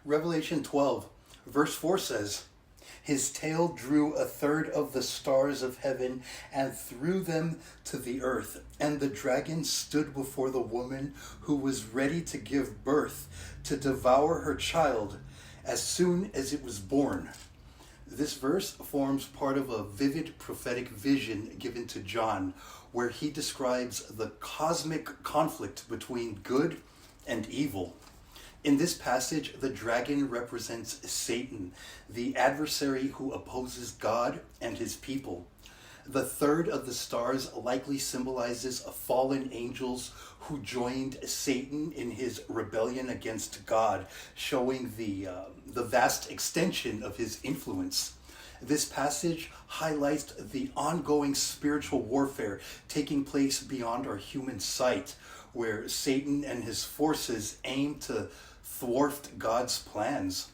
Revelation 12, verse 4 says, "His tail drew a third of the stars of heaven and threw them to the earth. And the dragon stood before the woman who was ready to give birth to devour her child as soon as it was born." This verse forms part of a vivid prophetic vision given to John, where he describes the cosmic conflict between good and evil. In this passage, the dragon represents Satan, the adversary who opposes God and his people. The third of the stars likely symbolizes fallen angels who joined Satan in his rebellion against God, showing the vast extension of his influence. This passage highlights the ongoing spiritual warfare taking place beyond our human sight, where Satan and his forces aim to thwart God's plans.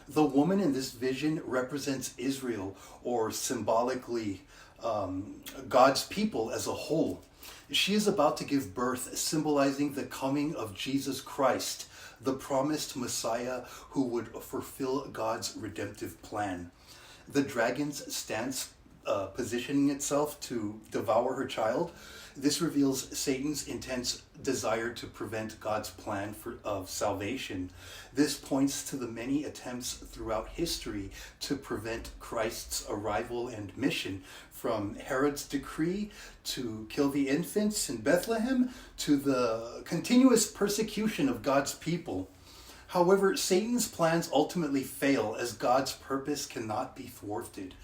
The woman in this vision represents Israel, or symbolically God's people as a whole. She is about to give birth, symbolizing the coming of Jesus Christ, the promised Messiah who would fulfill God's redemptive plan. The dragon's stance positioning itself to devour her child, this reveals Satan's intense desire to prevent God's plan of salvation. This points to the many attempts throughout history to prevent Christ's arrival and mission, from Herod's decree to kill the infants in Bethlehem to the continuous persecution of God's people. However, Satan's plans ultimately fail, as God's purpose cannot be thwarted.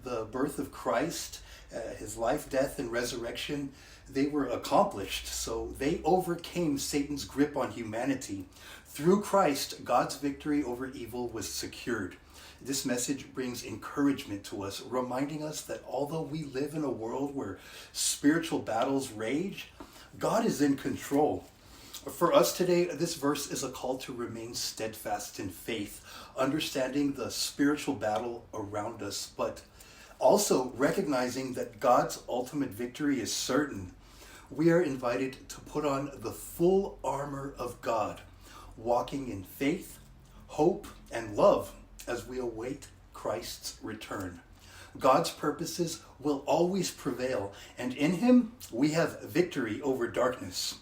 The birth of Christ, his life, death, and resurrection, they were accomplished, so they overcame Satan's grip on humanity. Through Christ, God's victory over evil was secured. This message brings encouragement to us, reminding us that although we live in a world where spiritual battles rage, God is in control. For us today, this verse is a call to remain steadfast in faith, understanding the spiritual battle around us, but also recognizing that God's ultimate victory is certain. We are invited to put on the full armor of God, walking in faith, hope, and love as we await Christ's return. God's purposes will always prevail, and in him we have victory over darkness.